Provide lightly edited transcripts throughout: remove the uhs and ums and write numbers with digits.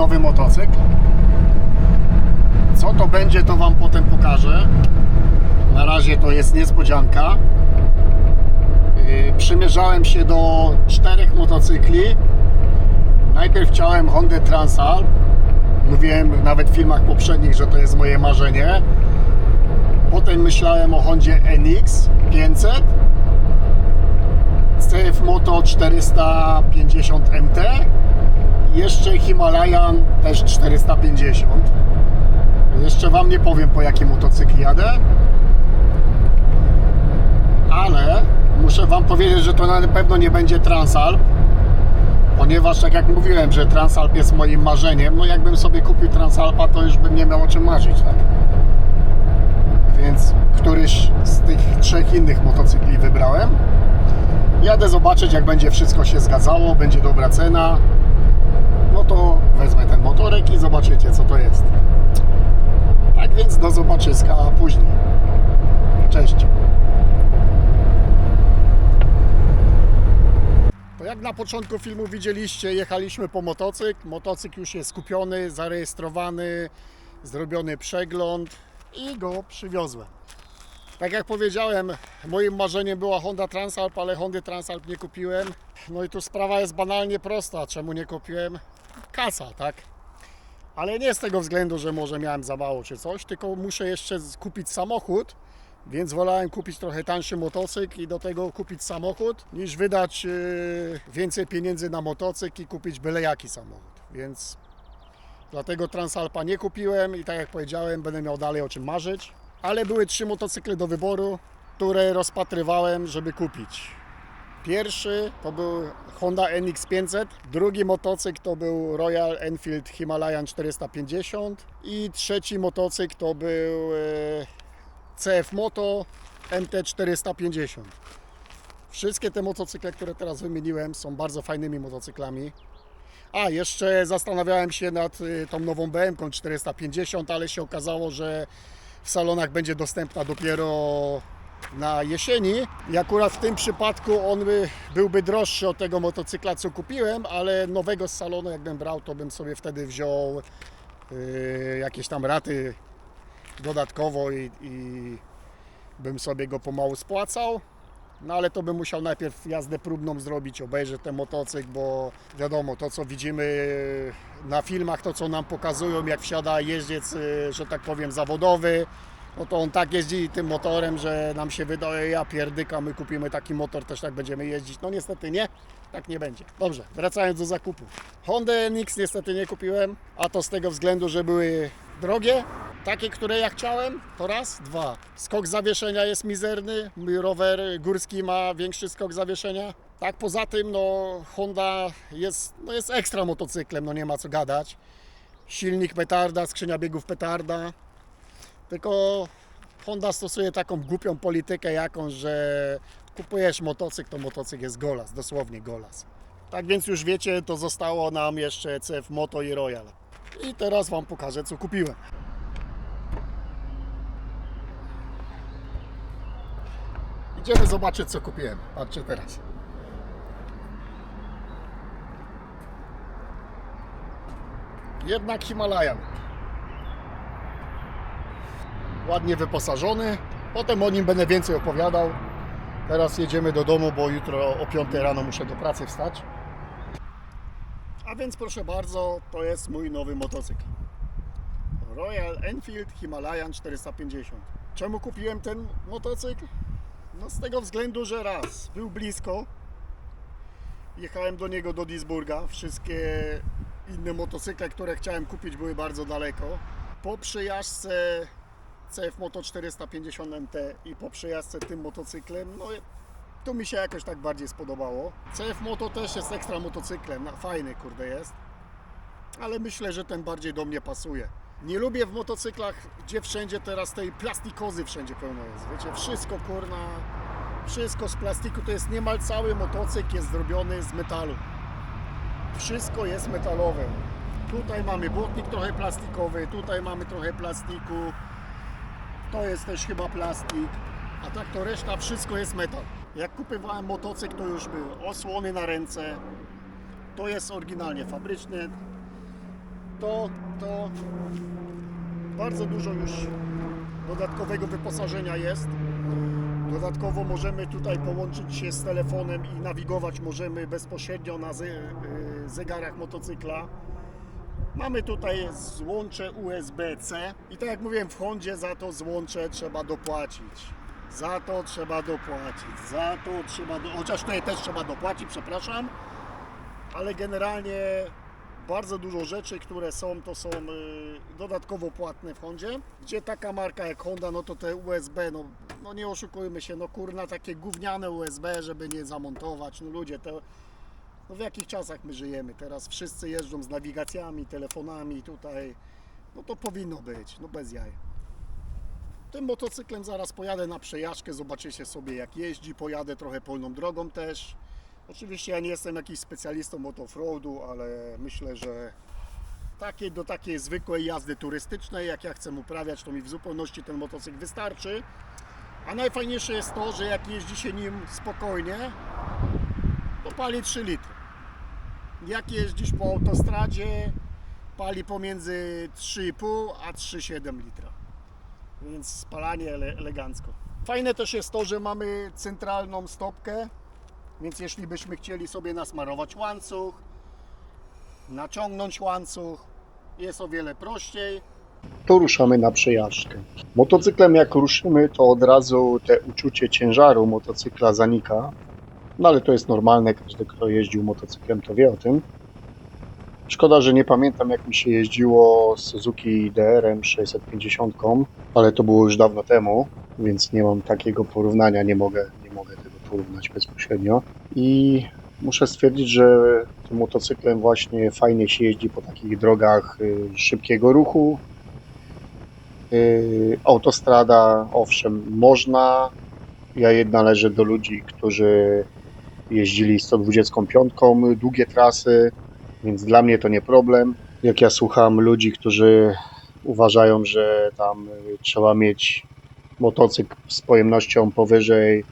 nowy motocykl. Co to będzie, to Wam potem pokażę. Na razie to jest niespodzianka. Przymierzałem się do 4 motocykli. Najpierw chciałem Hondę Transalp. Mówiłem nawet w filmach poprzednich, że to jest moje marzenie. Potem myślałem o Hondzie NX 500, CF Moto 450 MT, jeszcze Himalayan też 450. Jeszcze Wam nie powiem, po jaki motocykl jadę, ale muszę Wam powiedzieć, że to na pewno nie będzie Transalp, ponieważ tak jak mówiłem, że Transalp jest moim marzeniem. No jakbym sobie kupił Transalpa, to już bym nie miał o czym marzyć, tak? Więc któryś z tych 3 innych motocykli wybrałem. Jadę zobaczyć, jak będzie wszystko się zgadzało, będzie dobra cena. No to wezmę ten motorek i zobaczycie, co to jest. Tak więc do zobaczyska później. Cześć. To jak na początku filmu widzieliście, jechaliśmy po motocykl. Motocykl już jest kupiony, zarejestrowany, zrobiony przegląd i go przywiozłem. Tak jak powiedziałem, moim marzeniem była Honda Transalp, ale Hondy Transalp nie kupiłem. No i tu sprawa jest banalnie prosta. Czemu nie kupiłem? Kasa, tak? Ale nie z tego względu, że może miałem za mało czy coś, tylko muszę jeszcze kupić samochód, więc wolałem kupić trochę tańszy motocykl i do tego kupić samochód, niż wydać więcej pieniędzy na motocykl i kupić byle jaki samochód. Więc dlatego Transalpa nie kupiłem i tak jak powiedziałem, będę miał dalej o czym marzyć. Ale były 3 motocykle do wyboru, które rozpatrywałem, żeby kupić. Pierwszy to był Honda NX 500, drugi motocykl to był Royal Enfield Himalayan 450 i trzeci motocykl to był CF Moto MT 450. Wszystkie te motocykle, które teraz wymieniłem, są bardzo fajnymi motocyklami. A, jeszcze zastanawiałem się nad tą nową BM-ką 450, ale się okazało, że w salonach będzie dostępna dopiero na jesieni. I akurat w tym przypadku on byłby droższy od tego motocykla, co kupiłem, ale nowego z salonu jakbym brał, to bym sobie wtedy wziął jakieś tam raty dodatkowo i bym sobie go pomału spłacał. No ale to bym musiał najpierw jazdę próbną zrobić, obejrzeć ten motocykl, bo wiadomo, to co widzimy na filmach, to co nam pokazują, jak wsiada jeździec, że tak powiem, zawodowy, no to on tak jeździ tym motorem, że nam się wydaje, ja pierdyka, my kupimy taki motor, też tak będziemy jeździć. No niestety nie, tak nie będzie. Dobrze, wracając do zakupu. Honda NX niestety nie kupiłem, a to z tego względu, że były drogie. Takie, które ja chciałem, to raz, 2. Skok zawieszenia jest mizerny, mój rower górski ma większy skok zawieszenia. Tak, poza tym, no Honda jest ekstra motocyklem, no nie ma co gadać. Silnik petarda, skrzynia biegów petarda. Tylko Honda stosuje taką głupią politykę jakąś, że kupujesz motocykl, to motocykl jest golas, dosłownie golas. Tak więc już wiecie, to zostało nam jeszcze CF Moto i Royal. I teraz Wam pokażę, co kupiłem. Idziemy zobaczyć, co kupiłem. Patrzcie teraz. Jednak Himalayan. Ładnie wyposażony. Potem o nim będę więcej opowiadał. Teraz jedziemy do domu, bo jutro o 5 rano muszę do pracy wstać. A więc proszę bardzo, to jest mój nowy motocykl. Royal Enfield Himalayan 450. Czemu kupiłem ten motocykl? No z tego względu, że raz, był blisko. Jechałem do niego do Duisburga. Wszystkie inne motocykle, które chciałem kupić, były bardzo daleko. Po przejażdżce CF Moto 450 MT i po przejażdżce tym motocyklem, no to mi się jakoś tak bardziej spodobało. CF Moto też jest ekstra motocyklem, fajny kurde jest, ale myślę, że ten bardziej do mnie pasuje. Nie lubię w motocyklach, gdzie wszędzie teraz tej plastikozy wszędzie pełno jest, wiecie, wszystko kurna, wszystko z plastiku, to jest niemal cały motocykl jest zrobiony z metalu. Wszystko jest metalowe. Tutaj mamy błotnik trochę plastikowy, tutaj mamy trochę plastiku, to jest też chyba plastik, a tak to reszta wszystko jest metal. Jak kupowałem motocykl, to już były osłony na ręce, to jest oryginalnie fabryczne. to bardzo dużo już dodatkowego wyposażenia jest. Dodatkowo możemy tutaj połączyć się z telefonem i nawigować możemy bezpośrednio na zegarach motocykla. Mamy tutaj złącze USB-C i tak jak mówiłem, w Hondzie za to złącze trzeba dopłacić. Chociaż tutaj też trzeba dopłacić, przepraszam, ale generalnie bardzo dużo rzeczy, które są, to są dodatkowo płatne w Hondzie. Gdzie taka marka jak Honda, no to te USB, no nie oszukujmy się, no kurna, takie gówniane USB, żeby nie zamontować, no ludzie, no w jakich czasach my żyjemy? Teraz wszyscy jeżdżą z nawigacjami, telefonami tutaj, no to powinno być, no bez jaj. Tym motocyklem zaraz pojadę na przejażdżkę, zobaczycie sobie jak jeździ, pojadę trochę polną drogą też. Oczywiście ja nie jestem jakiś specjalistą od offroadu, ale myślę, że do takiej zwykłej jazdy turystycznej, jak ja chcę uprawiać, to mi w zupełności ten motocykl wystarczy. A najfajniejsze jest to, że jak jeździ się nim spokojnie, to pali 3 litry. Jak jeździsz po autostradzie, pali pomiędzy 3,5 a 3,7 litra. Więc spalanie elegancko. Fajne też jest to, że mamy centralną stopkę, więc jeśli byśmy chcieli sobie nasmarować łańcuch, naciągnąć łańcuch, jest o wiele prościej. To ruszamy na przejażdżkę. Motocyklem jak ruszymy, to od razu te uczucie ciężaru motocykla zanika. No ale to jest normalne, każdy kto jeździł motocyklem to wie o tym. Szkoda, że nie pamiętam jak mi się jeździło z Suzuki DR-em 650, ale to było już dawno temu, więc nie mam takiego porównania, nie mogę tego porównać bezpośrednio. I muszę stwierdzić, że tym motocyklem właśnie fajnie się jeździ po takich drogach szybkiego ruchu. Autostrada, owszem, można. Ja należę do ludzi, którzy jeździli 125, długie trasy, więc dla mnie to nie problem. Jak ja słucham ludzi, którzy uważają, że tam trzeba mieć motocykl z pojemnością powyżej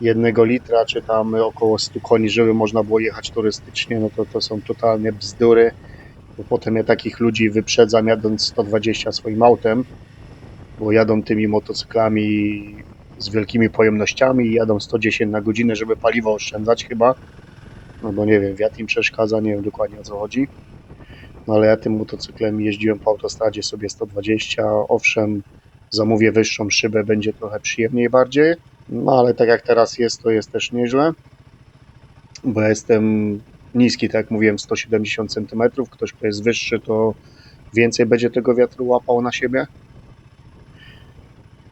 1 litra, czy tam około 100 koni, żeby można było jechać turystycznie, no to są totalnie bzdury, bo potem ja takich ludzi wyprzedzam jadąc 120 swoim autem, bo jadą tymi motocyklami z wielkimi pojemnościami i jadą 110 na godzinę, żeby paliwo oszczędzać chyba. No bo nie wiem, wiatr im przeszkadza, nie wiem dokładnie o co chodzi. No ale ja tym motocyklem jeździłem po autostradzie sobie 120, owszem, zamówię wyższą szybę, będzie trochę przyjemniej bardziej. No ale tak jak teraz jest, to jest też nieźle, bo ja jestem niski, tak jak mówiłem, 170 cm, ktoś kto jest wyższy, to więcej będzie tego wiatru łapał na siebie.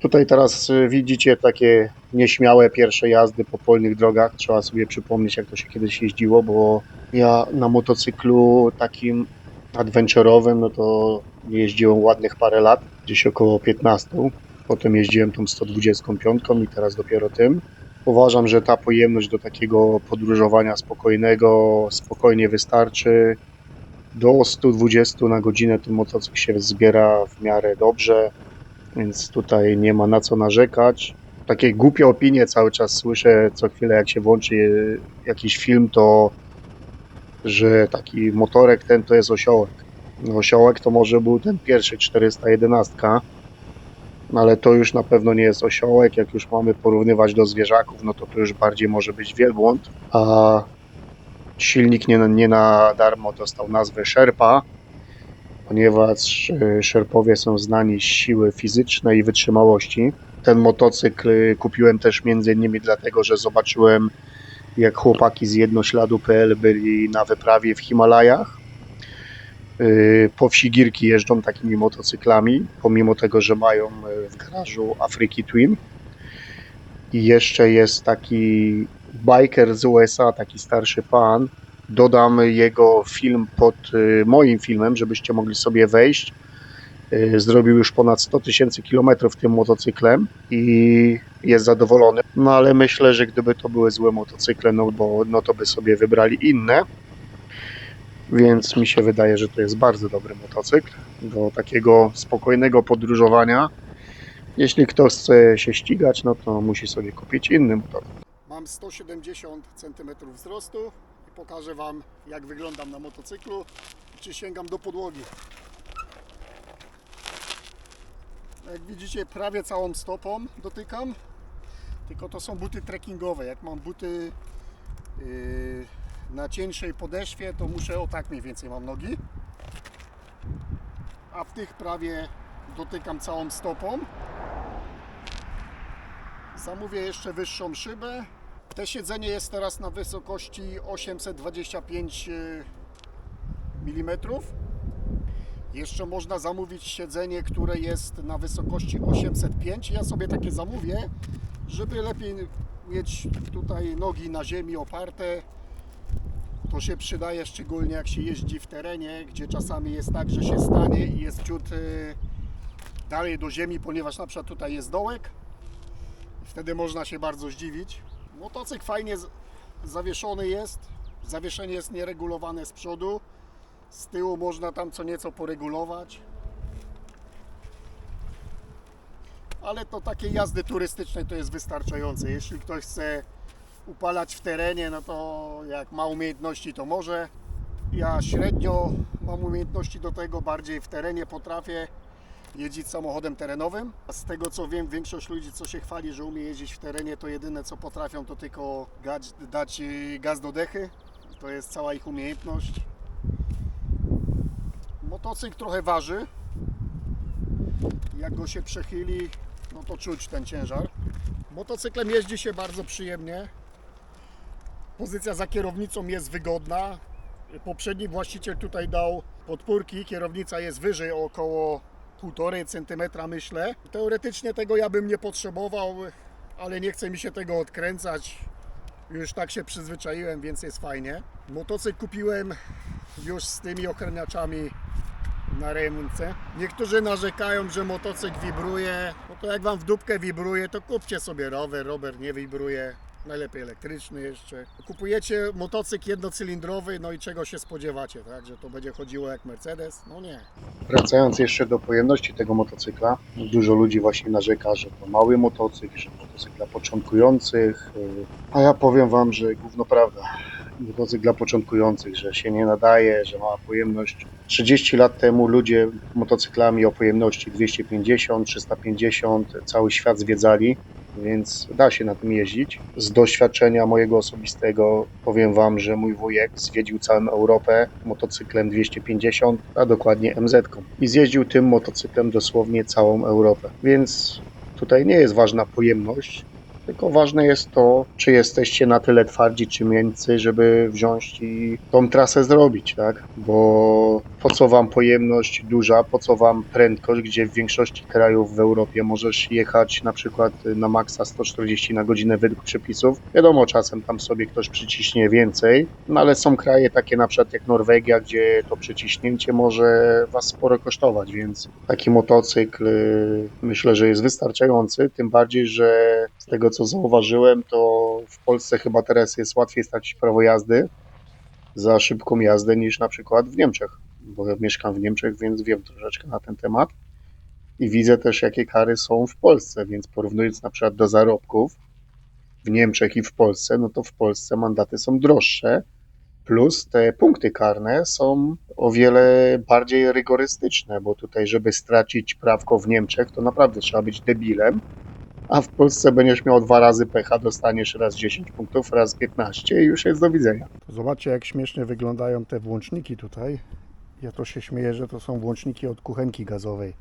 Tutaj teraz widzicie takie nieśmiałe pierwsze jazdy po polnych drogach. Trzeba sobie przypomnieć, jak to się kiedyś jeździło, bo ja na motocyklu takim adventure'owym, no to jeździłem ładnych parę lat, gdzieś około 15. Potem jeździłem tą 125 i teraz dopiero tym. Uważam, że ta pojemność do takiego podróżowania spokojnego spokojnie wystarczy. Do 120 na godzinę ten motocykl się zbiera w miarę dobrze. Więc tutaj nie ma na co narzekać. Takie głupie opinie cały czas słyszę co chwilę, jak się włączy jakiś film, to że taki motorek ten to jest osiołek. No, osiołek to może był ten pierwszy 411, no ale to już na pewno nie jest osiołek. Jak już mamy porównywać do zwierzaków, no to już bardziej może być wielbłąd. A silnik nie na darmo dostał nazwę Sherpa, ponieważ Sherpowie są znani z siły fizycznej i wytrzymałości. Ten motocykl kupiłem też między innymi dlatego, że zobaczyłem, jak chłopaki z jednośladu.pl byli na wyprawie w Himalajach. Po wsi Girki jeżdżą takimi motocyklami, pomimo tego, że mają w garażu Afriki Twin. I jeszcze jest taki biker z USA, taki starszy pan. Dodam jego film pod moim filmem, żebyście mogli sobie wejść. Zrobił już ponad 100 000 kilometrów tym motocyklem i jest zadowolony. No ale myślę, że gdyby to były złe motocykle, no to by sobie wybrali inne. Więc mi się wydaje, że to jest bardzo dobry motocykl do takiego spokojnego podróżowania. Jeśli ktoś chce się ścigać, no to musi sobie kupić inny motocykl. Mam 170 cm wzrostu i pokażę Wam, jak wyglądam na motocyklu. czy sięgam do podłogi. Jak widzicie, prawie całą stopą dotykam, tylko to są buty trekkingowe. Jak mam buty na cieńszej podeszwie, to muszę o tak mniej więcej mam nogi, a w tych prawie dotykam całą stopą. Zamówię jeszcze wyższą szybę. Te siedzenie jest teraz na wysokości 825 mm. Jeszcze można zamówić siedzenie, które jest na wysokości 805. Ja sobie takie zamówię, żeby lepiej mieć tutaj nogi na ziemi oparte. To się przydaje szczególnie jak się jeździ w terenie, gdzie czasami jest tak, że się stanie i jest ciut dalej do ziemi, ponieważ na przykład tutaj jest dołek. Wtedy można się bardzo zdziwić. Motocykl fajnie zawieszony jest. Zawieszenie jest nieregulowane z przodu. Z tyłu można tam co nieco poregulować. Ale to takiej jazdy turystycznej to jest wystarczające. Jeśli ktoś chce upalać w terenie, no to jak ma umiejętności, to może. Ja średnio mam umiejętności do tego, bardziej w terenie potrafię jeździć samochodem terenowym. A z tego co wiem, większość ludzi, co się chwali, że umie jeździć w terenie, to jedyne co potrafią, to tylko dać gaz do dechy. To jest cała ich umiejętność. Motocykl trochę waży. Jak go się przechyli, no to czuć ten ciężar. Motocyklem jeździ się bardzo przyjemnie. Pozycja za kierownicą jest wygodna. Poprzedni właściciel tutaj dał podpórki, kierownica jest wyżej o około 1,5 cm, myślę. Teoretycznie tego ja bym nie potrzebował, ale nie chce mi się tego odkręcać. Już tak się przyzwyczaiłem, więc jest fajnie. Motocykl kupiłem już z tymi ochraniaczami na ręce. Niektórzy narzekają, że motocykl wibruje. No to jak wam w dupkę wibruje, to kupcie sobie rower. Rower nie wibruje. Najlepiej elektryczny jeszcze. Kupujecie motocykl jednocylindrowy, no i czego się spodziewacie, tak? Że to będzie chodziło jak Mercedes? No nie. Wracając jeszcze do pojemności tego motocykla, dużo ludzi właśnie narzeka, że to mały motocykl, że motocykl dla początkujących, a ja powiem wam, że gówno prawda. Motocykl dla początkujących, że się nie nadaje, że ma pojemność. 30 lat temu ludzie motocyklami o pojemności 250, 350 cały świat zwiedzali, więc da się na tym jeździć. Z doświadczenia mojego osobistego powiem wam, że mój wujek zwiedził całą Europę motocyklem 250, a dokładnie MZ-ką. I zjeździł tym motocyklem dosłownie całą Europę. Więc tutaj nie jest ważna pojemność, tylko ważne jest to, czy jesteście na tyle twardzi czy miękcy, żeby wziąć i tą trasę zrobić, tak? Bo po co wam pojemność duża, po co wam prędkość, gdzie w większości krajów w Europie możesz jechać na przykład na maksa 140 na godzinę według przepisów. Wiadomo, czasem tam sobie ktoś przyciśnie więcej, no ale są kraje takie na przykład jak Norwegia, gdzie to przyciśnięcie może was sporo kosztować, więc taki motocykl myślę, że jest wystarczający, tym bardziej, że z tego co zauważyłem, to w Polsce chyba teraz jest łatwiej stracić prawo jazdy za szybką jazdę niż na przykład w Niemczech, bo ja mieszkam w Niemczech, więc wiem troszeczkę na ten temat i widzę też jakie kary są w Polsce, więc porównując na przykład do zarobków w Niemczech i w Polsce, no to w Polsce mandaty są droższe, plus te punkty karne są o wiele bardziej rygorystyczne, bo tutaj żeby stracić prawko w Niemczech, to naprawdę trzeba być debilem, a w Polsce będziesz miał 2 razy pecha, dostaniesz raz 10 punktów, raz 15 i już jest do widzenia. Zobaczcie, jak śmiesznie wyglądają te włączniki tutaj. Ja to się śmieję, że to są włączniki od kuchenki gazowej.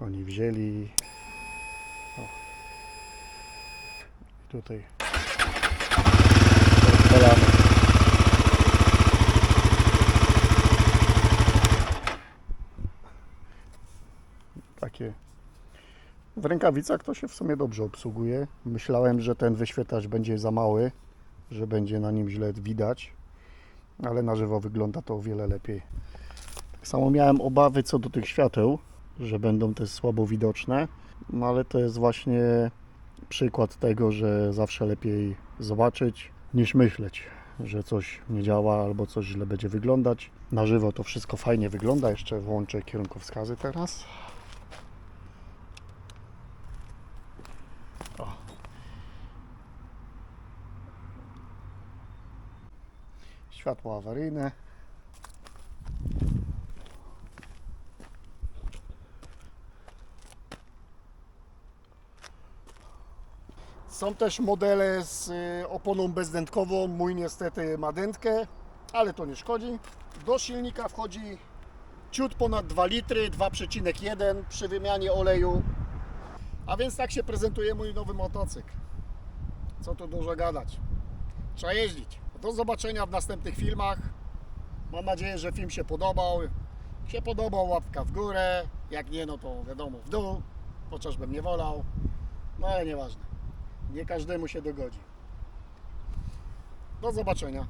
Oni wzięli... O. I tutaj... Odpalamy. Takie... W rękawicach to się w sumie dobrze obsługuje. Myślałem, że ten wyświetlacz będzie za mały, że będzie na nim źle widać, ale na żywo wygląda to o wiele lepiej. Tak samo miałem obawy co do tych świateł, że będą też słabo widoczne, no ale to jest właśnie przykład tego, że zawsze lepiej zobaczyć niż myśleć, że coś nie działa albo coś źle będzie wyglądać. Na żywo to wszystko fajnie wygląda. Jeszcze włączę kierunkowskazy teraz. O. Światło awaryjne. Są też modele z oponą bezdętkową. Mój niestety ma dętkę, ale to nie szkodzi. Do silnika wchodzi ciut ponad 2 litry, 2,1 przy wymianie oleju. A więc tak się prezentuje mój nowy motocykl. Co tu dużo gadać. Trzeba jeździć. Do zobaczenia w następnych filmach. Mam nadzieję, że film się podobał. Jak się podobał, łapka w górę. Jak nie, no to wiadomo, w dół. Chociażbym nie wolał. No ale nieważne. Nie każdemu się dogodzi. Do zobaczenia.